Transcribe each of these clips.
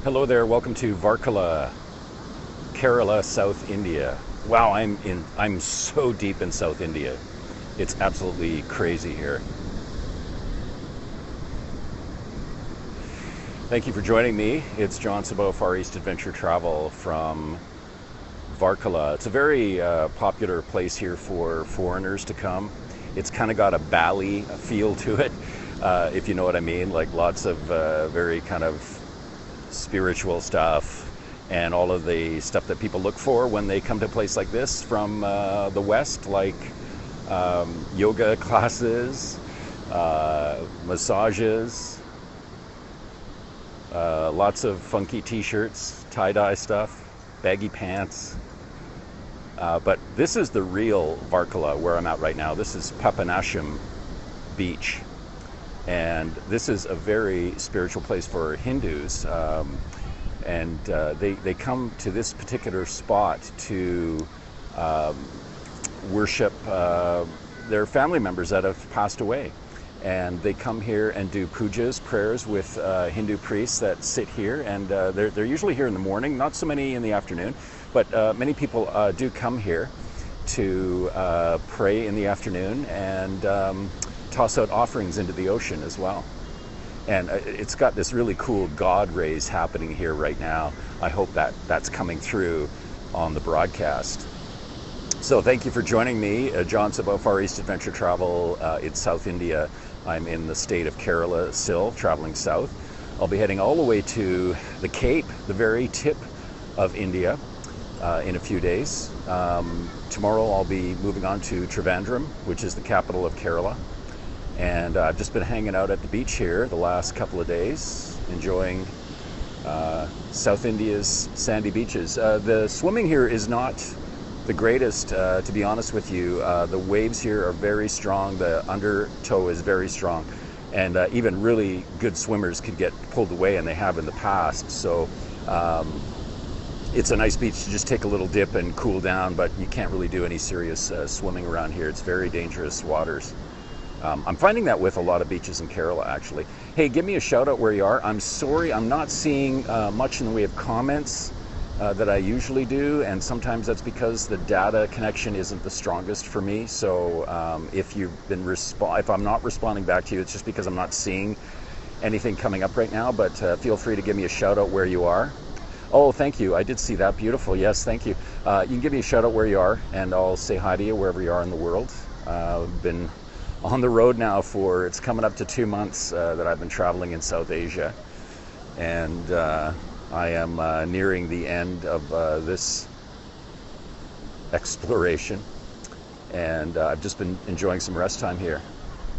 Hello there, welcome to Varkala, Kerala, South India. Wow, I'm so deep in South India. It's absolutely crazy here. Thank you for joining me. It's John Sabo, FarEastAdvTravl from Varkala. It's a very popular place here for foreigners to come. It's kind of got a Bali feel to it, if you know what I mean, like lots of very kind of spiritual stuff and all of the stuff that people look for when they come to a place like this from the West, like yoga classes, massages, lots of funky t-shirts, tie-dye stuff, baggy pants. But this is the real Varkala where I'm at right now. This is Papanashum Beach. And this is a very spiritual place for Hindus. They come to this particular spot to worship their family members that have passed away. And they come here and do pujas, prayers with Hindu priests that sit here. And they're usually here in the morning, not so many in the afternoon, but many people do come here to pray in the afternoon and toss out offerings into the ocean as well. And it's got this really cool God rays happening here right now. I hope that that's coming through on the broadcast. So thank you for joining me, John Sabo, FarEastAdvTravl. It's South India. I'm in the state of Kerala still, traveling south. I'll be heading all the way to the Cape, the very tip of India, in a few days. Tomorrow I'll be moving on to Trivandrum, which is the capital of Kerala. And I've just been hanging out at the beach here the last couple of days, enjoying South India's sandy beaches. The swimming here is not the greatest, to be honest with you. The waves here are very strong, the undertow is very strong, and even really good swimmers could get pulled away, and they have in the past. So it's a nice beach to just take a little dip and cool down, but you can't really do any serious swimming around here. It's very dangerous waters. I'm finding that with a lot of beaches in Kerala, actually. Hey, give me a shout out where you are. I'm sorry, I'm not seeing much in the way of comments that I usually do, and sometimes that's because the data connection isn't the strongest for me. So if I'm not responding back to you, it's just because I'm not seeing anything coming up right now. But feel free to give me a shout out where you are. Oh, thank you. I did see that. Beautiful. Yes, thank you. You can give me a shout out where you are, and I'll say hi to you wherever you are in the world. I've been on the road now it's coming up to 2 months that I've been traveling in South Asia, and I am nearing the end of this exploration, and I've just been enjoying some rest time here.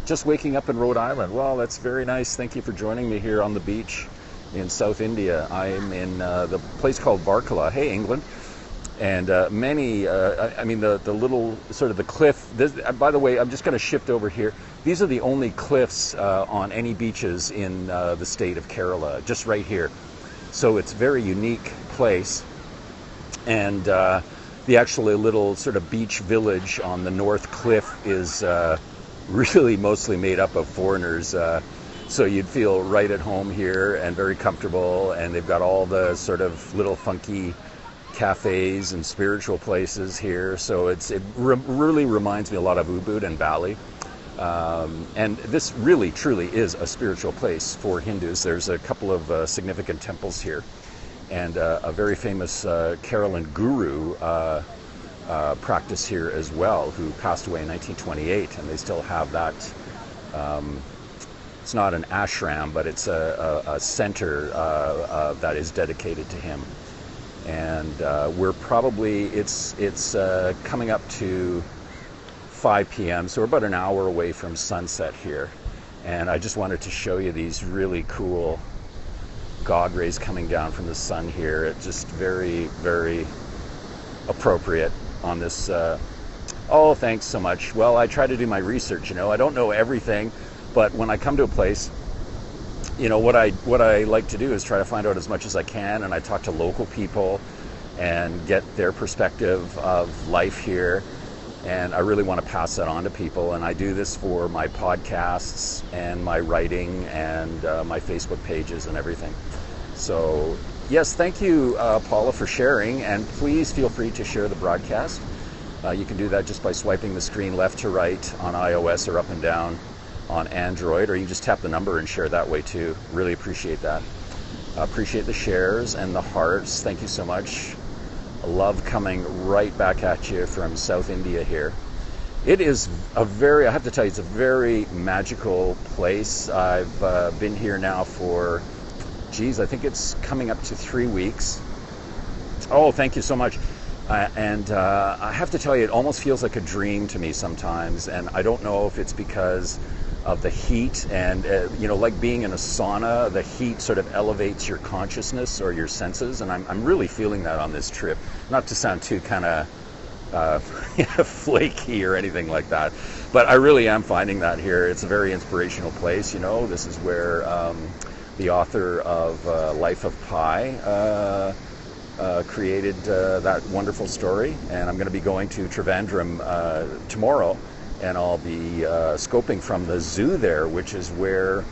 Just waking up in Rhode Island. Well, that's very nice. Thank you for joining me here on the beach in South India. I'm in the place called Varkala. Hey, England. And the little sort of the cliff. By the way, I'm just going to shift over here. These are the only cliffs on any beaches in the state of Kerala, just right here. So it's a very unique place. And the actually little sort of beach village on the north cliff is really mostly made up of foreigners. So you'd feel right at home here and very comfortable. And they've got all the sort of little funky cafes and spiritual places here, so it really reminds me a lot of Ubud and Bali, and this really truly is a spiritual place for Hindus. There's a couple of significant temples here, and a very famous Keralan guru practice here as well, who passed away in 1928, and they still have that. It's not an ashram, but it's a center that is dedicated to him. And we're probably, it's coming up to 5 p.m., so we're about an hour away from sunset here. And I just wanted to show you these really cool God rays coming down from the sun here. It's just very, very appropriate on this. Oh, thanks so much. Well, I try to do my research, I don't know everything, but when I come to a place, what I like to do is try to find out as much as I can, and I talk to local people and get their perspective of life here, and I really want to pass that on to people. And I do this for my podcasts and my writing and my Facebook pages and everything. So Yes, thank you, Paula, for sharing, and please feel free to share the broadcast. You can do that just by swiping the screen left to right on iOS or up and down on Android, or you can just tap the number and share that way too. Really appreciate that. Appreciate the shares and the hearts. Thank you so much. I love coming right back at you from South India here. It is I have to tell you, it's a very magical place. I've been here now for, I think it's coming up to 3 weeks. Oh, thank you so much. And I have to tell you, it almost feels like a dream to me sometimes. And I don't know if it's because of the heat and, like being in a sauna, the heat sort of elevates your consciousness or your senses. And I'm really feeling that on this trip. Not to sound too kind of flaky or anything like that, but I really am finding that here. It's a very inspirational place. This is where the author of Life of Pi created that wonderful story, and I'm going to be going to Trivandrum tomorrow, and I'll be scoping from the zoo there, which is where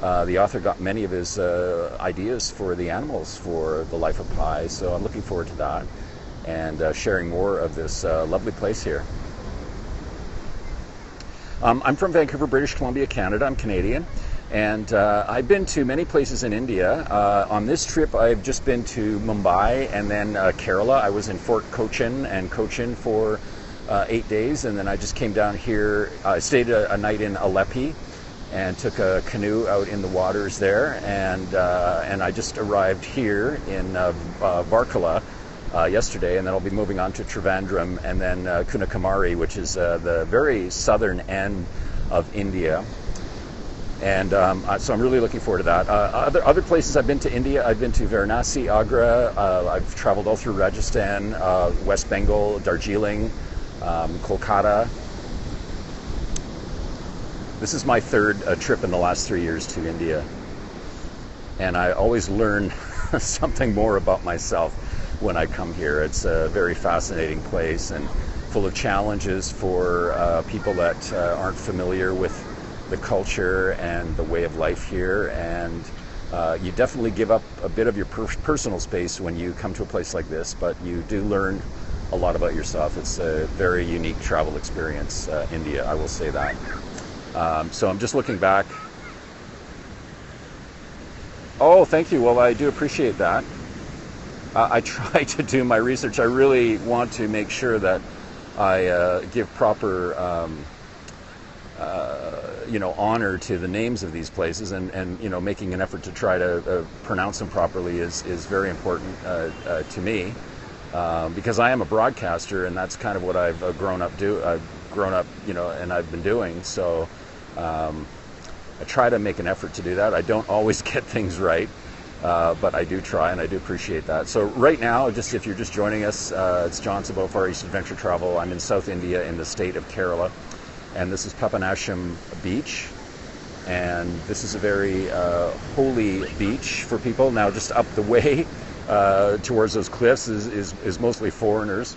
the author got many of his ideas for the animals for the Life of Pi. So I'm looking forward to that and sharing more of this lovely place here. I'm from Vancouver, British Columbia, Canada. I'm Canadian, and I've been to many places in India. On this trip, I've just been to Mumbai and then Kerala. I was in Fort Cochin and Cochin for 8 days, and then I just came down here. I stayed a night in Aleppi and took a canoe out in the waters there, and I just arrived here in Varkala yesterday, and then I'll be moving on to Trivandrum and then Kanyakumari, which is the very southern end of India. And so I'm really looking forward to that. Other places I've been to India, I've been to Varanasi, Agra. I've traveled all through Rajasthan, West Bengal, Darjeeling, Kolkata. This is my third trip in the last 3 years to India, and I always learn something more about myself when I come here. It's a very fascinating place and full of challenges for people that aren't familiar with the culture and the way of life here, and you definitely give up a bit of your personal space when you come to a place like this, but you do learn a lot about yourself. It's a very unique travel experience, India, I will say that. So I'm just looking back. Oh, thank you. Well, I do appreciate that. I try to do my research. I really want to make sure that I give proper honor to the names of these places, and making an effort to try to pronounce them properly is very important to me, because I am a broadcaster, and that's kind of what I've grown up, and I've been doing. So I try to make an effort to do that. I don't always get things right, but I do try, and I do appreciate that. So right now, if you're just joining us, it's John about FarEastAdvTravl. I'm in South India in the state of Kerala, and this is Papanashum Beach, and this is a very holy beach for people. Now, just up the way towards those cliffs is mostly foreigners,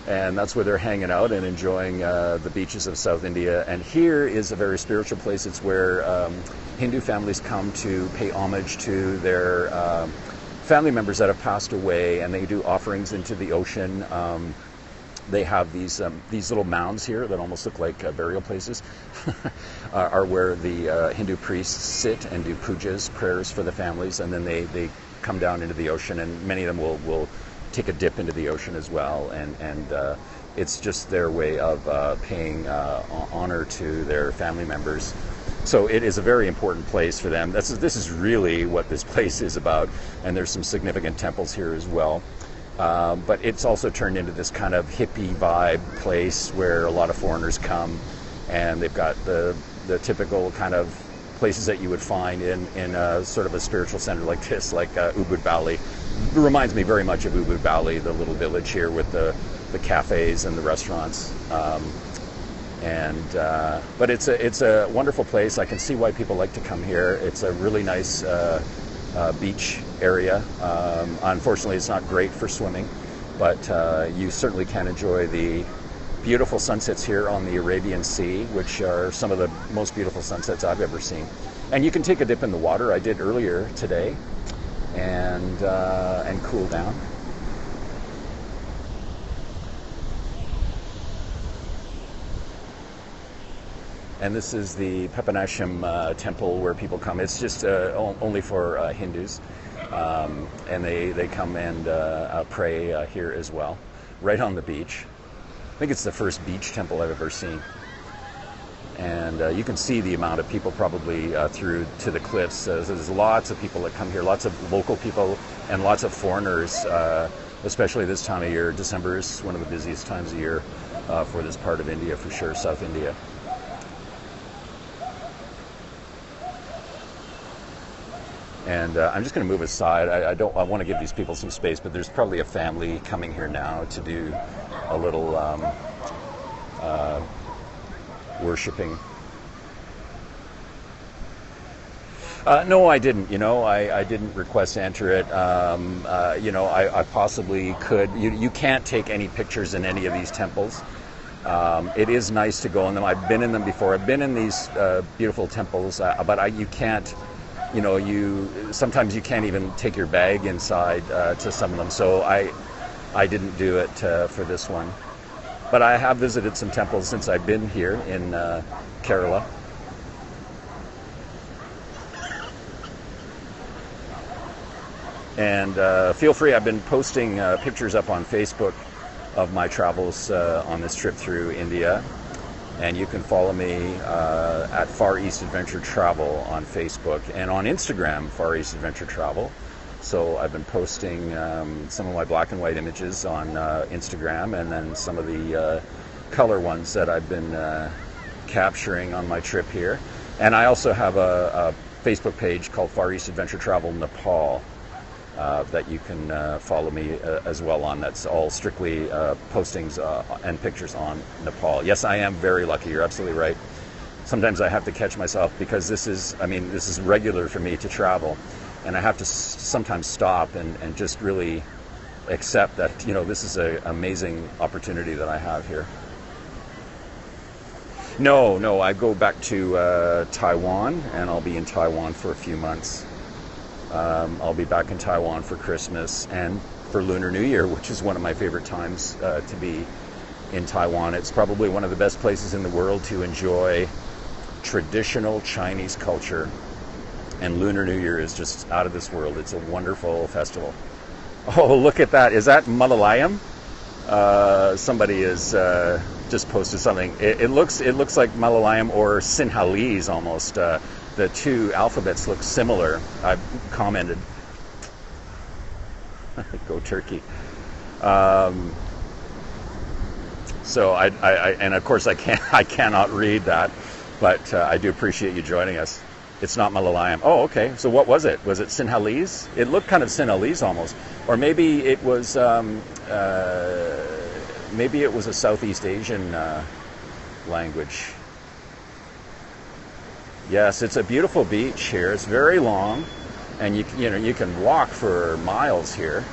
and that's where they're hanging out and enjoying the beaches of South India. And here is a very spiritual place. It's where Hindu families come to pay homage to their family members that have passed away, and they do offerings into the ocean. They have these little mounds here that almost look like burial places, are where the Hindu priests sit and do pujas, prayers for the families, and then they come down into the ocean, and many of them will take a dip into the ocean as well, and it's just their way of paying honor to their family members. So it is a very important place for them. This is really what this place is about, and there's some significant temples here as well. But it's also turned into this kind of hippie vibe place where a lot of foreigners come, and they've got the typical kind of places that you would find in a sort of a spiritual center like this, like Ubud Valley. It reminds me very much of Ubud Valley, the little village here with the cafes and the restaurants. But it's a wonderful place. I can see why people like to come here. It's a really nice beach area. Unfortunately, it's not great for swimming, but you certainly can enjoy the beautiful sunsets here on the Arabian Sea, which are some of the most beautiful sunsets I've ever seen. And you can take a dip in the water. I did earlier today, and cool down. And this is the Papanashum temple where people come. It's just only for Hindus, and they come and pray here as well, right on the beach. I think it's the first beach temple I've ever seen. And you can see the amount of people probably through to the cliffs. There's lots of people that come here, lots of local people and lots of foreigners, especially this time of year. December is one of the busiest times of year for this part of India, for sure, South India. And I'm just going to move aside. I want to give these people some space, but there's probably a family coming here now to do a little worshiping. No, I didn't. I didn't request to enter it. I possibly could. You can't take any pictures in any of these temples. It is nice to go in them. I've been in them before. I've been in these beautiful temples, but you can't. Sometimes you can't even take your bag inside to some of them. So I didn't do it for this one. But I have visited some temples since I've been here in Kerala. And feel free, I've been posting pictures up on Facebook of my travels on this trip through India. And you can follow me at FarEastAdvTravl on Facebook, and on Instagram, FarEastAdvTravl. So I've been posting some of my black and white images on Instagram, and then some of the color ones that I've been capturing on my trip here. And I also have a Facebook page called FarEastAdvTravl Nepal that you can follow me as well on. That's all strictly postings and pictures on Nepal. Yes, I am very lucky. You're absolutely right. Sometimes I have to catch myself because this is regular for me to travel, and I have to sometimes stop and just really accept that this is an amazing opportunity that I have here. No, I go back to Taiwan, and I'll be in Taiwan for a few months. I'll be back in Taiwan for Christmas and for Lunar New Year, which is one of my favorite times to be in Taiwan. It's probably one of the best places in the world to enjoy traditional Chinese culture, and Lunar New Year is just out of this world. It's a wonderful festival. Oh, look at that. Is that Malayalam? Somebody has just posted something. It looks like Malayalam or Sinhalese almost. The two alphabets look similar. I've commented. Go Turkey. So and of course I cannot read that, but I do appreciate you joining us. It's not Malayalam. Oh, okay. So what was it? Was it Sinhalese? It looked kind of Sinhalese almost, or maybe it was a Southeast Asian language. Yes, it's a beautiful beach here. It's very long, and you can walk for miles here.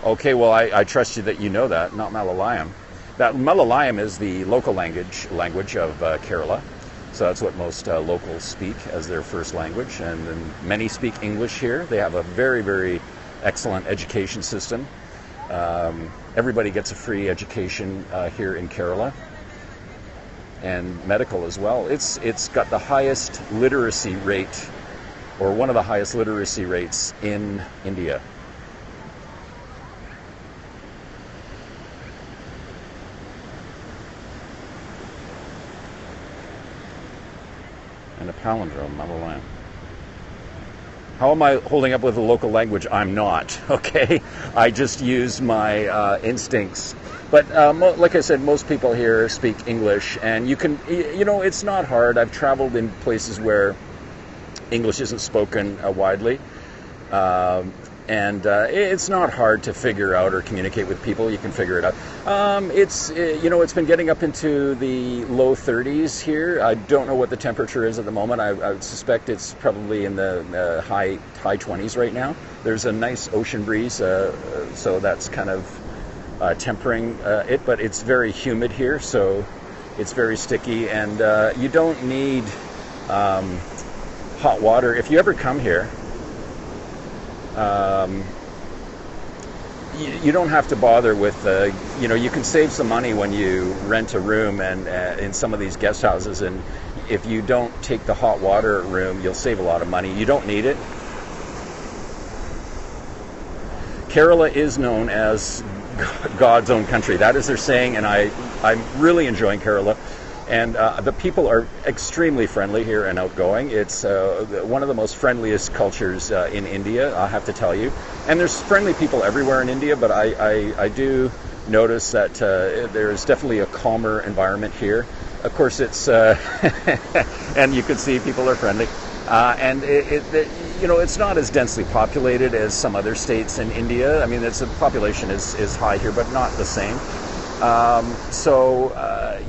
Okay, well I trust you that you know that, not Malayalam. That Malayalam is the local language of Kerala, so that's what most locals speak as their first language, and then many speak English here. They have a very, very excellent education system. Everybody gets a free education here in Kerala. And medical as well. It's got the highest literacy rate, or one of the highest literacy rates in India. And a palindrome, Malayalam. How am I holding up with the local language? I'm not, okay? I just use my instincts. But like I said, most people here speak English, and it's not hard. I've traveled in places where English isn't spoken widely, and it's not hard to figure out or communicate with people. You can figure it out. It's been getting up into the low 30s here. I don't know what the temperature is at the moment. I would suspect it's probably in the high 20s right now. There's a nice ocean breeze, so that's kind of tempering it, but it's very humid here, so it's very sticky, and you don't need hot water. If you ever come here, you don't have to bother with, you can save some money when you rent a room and in some of these guest houses, and if you don't take the hot water room, you'll save a lot of money. You don't need it. Kerala is known as God's own country. That is their saying, and I'm really enjoying Kerala. And the people are extremely friendly here and outgoing. It's one of the most friendliest cultures in India, I have to tell you. And there's friendly people everywhere in India, but I do notice that there's definitely a calmer environment here. Of course, it's, and you can see people are friendly. And it's not as densely populated as some other states in India. I mean, the population is high here, but not the same.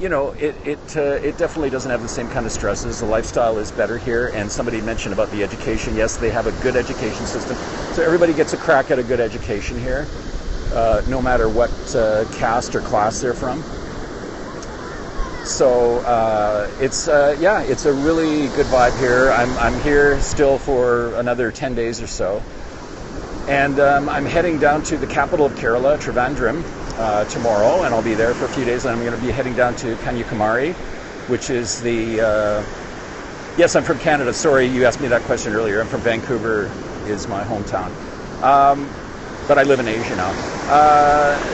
It definitely doesn't have the same kind of stresses. The lifestyle is better here, and somebody mentioned about the education. Yes, they have a good education system, so everybody gets a crack at a good education here, no matter what caste or class they're from. So it's a really good vibe here. I'm here still for another 10 days or so, and I'm heading down to the capital of Kerala, Trivandrum, tomorrow, and I'll be there for a few days. And I'm going to be heading down to Kanyakumari, which is yes, I'm from Canada. Sorry, you asked me that question earlier. I'm from Vancouver, is my hometown. But I live in Asia now.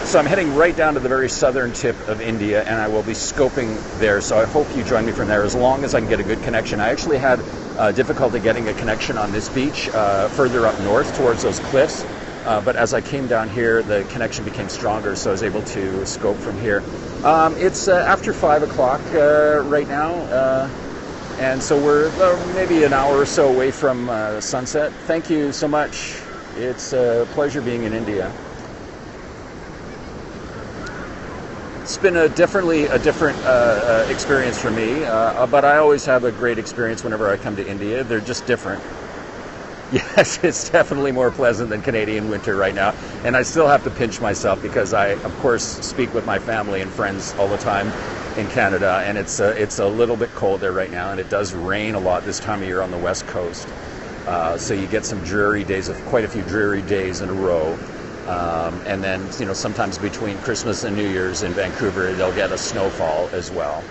So I'm heading right down to the very southern tip of India, and I will be scoping there. So I hope you join me from there, as long as I can get a good connection. I actually had difficulty getting a connection on this beach further up north towards those cliffs. But as I came down here, the connection became stronger, so I was able to scope from here. It's after 5 o'clock right now, and so we're maybe an hour or so away from sunset. Thank you so much. It's a pleasure being in India. It's been definitely a different experience for me, but I always have a great experience whenever I come to India. They're just different. Yes, it's definitely more pleasant than Canadian winter right now. And I still have to pinch myself because I, of course, speak with my family and friends all the time in Canada. And it's a little bit cold there right now. And it does rain a lot this time of year on the West Coast. So you get some dreary days, quite a few dreary days in a row. And then, sometimes between Christmas and New Year's in Vancouver, they'll get a snowfall as well,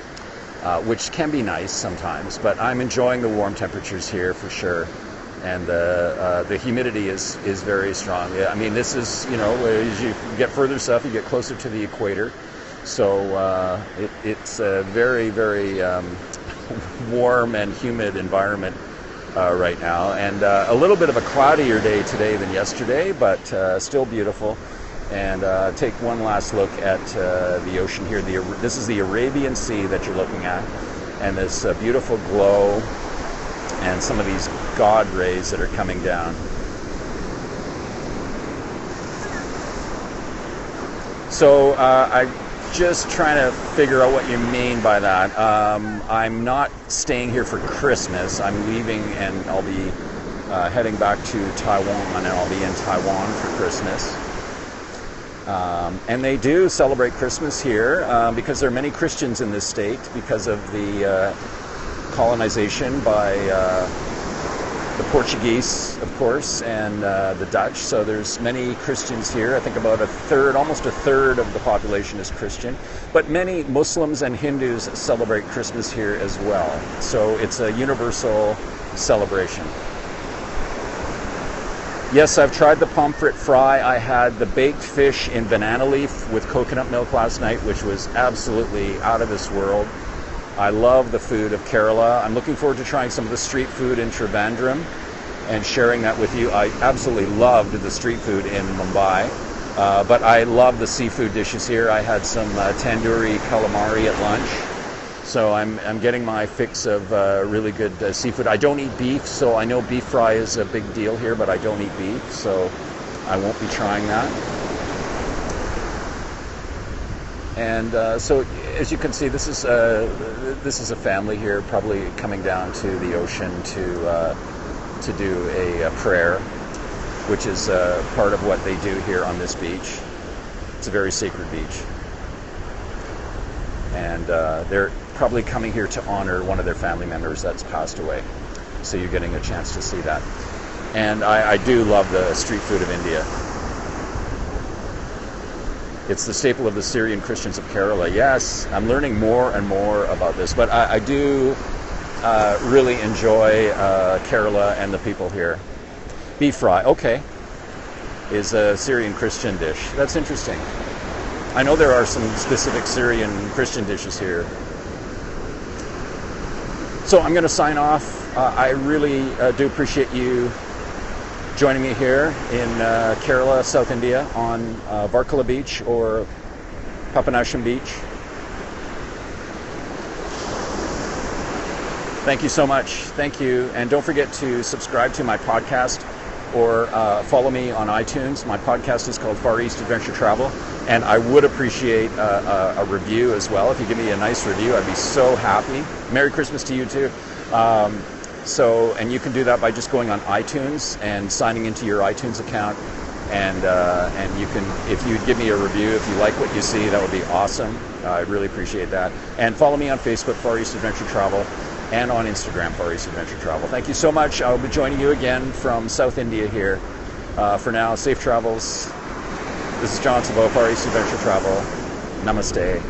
which can be nice sometimes. But I'm enjoying the warm temperatures here for sure. And the humidity is very strong. I mean, this is, as you get further south, you get closer to the equator. So it's a very, very warm and humid environment right now. And a little bit of a cloudier day today than yesterday, but still beautiful. And take one last look at the ocean here. This is the Arabian Sea that you're looking at. And this beautiful glow, and some of these God rays that are coming down. So I'm just trying to figure out what you mean by that. I'm not staying here for Christmas. I'm leaving, and I'll be heading back to Taiwan, and I'll be in Taiwan for Christmas. And they do celebrate Christmas here because there are many Christians in this state because of the colonization by the Portuguese, of course, and the Dutch. So there's many Christians here. I think about almost a third of the population is Christian. But many Muslims and Hindus celebrate Christmas here as well. So it's a universal celebration. Yes, I've tried the pomfret fry. I had the baked fish in banana leaf with coconut milk last night, which was absolutely out of this world. I love the food of Kerala. I'm looking forward to trying some of the street food in Trivandrum and sharing that with you. I absolutely loved the street food in Mumbai, but I love the seafood dishes here. I had some tandoori calamari at lunch, so I'm getting my fix of really good seafood. I don't eat beef, so I know beef fry is a big deal here, but I don't eat beef, so I won't be trying that. And so, as you can see, this is a family here, probably coming down to the ocean to do a prayer, which is part of what they do here on this beach. It's a very sacred beach, and they're probably coming here to honor one of their family members that's passed away. so you're getting a chance to see that. And I do love the street food of India. It's the staple of the Syrian Christians of Kerala. Yes, I'm learning more and more about this, but I do really enjoy Kerala and the people here. Beef fry, okay, is a Syrian Christian dish. That's interesting. I know there are some specific Syrian Christian dishes here. So I'm going to sign off. I really do appreciate you joining me here in Kerala, South India, on Varkala Beach or Papanashum Beach. Thank you so much. Thank you. And don't forget to subscribe to my podcast or follow me on iTunes. My podcast is called Far East Adventure Travel, and I would appreciate a review as well. If you give me a nice review, I'd be so happy. Merry Christmas to you too. And you can do that by just going on iTunes and signing into your iTunes account, and you can, if you give me a review, if you like what you see, that would be awesome. I'd really appreciate that. And follow me on Facebook, Far East Adventure Travel, and on Instagram, Far East Adventure Travel. Thank you so much. I'll be joining you again from South India here. For now, safe travels. This is John Savo, Far East Adventure Travel. Namaste.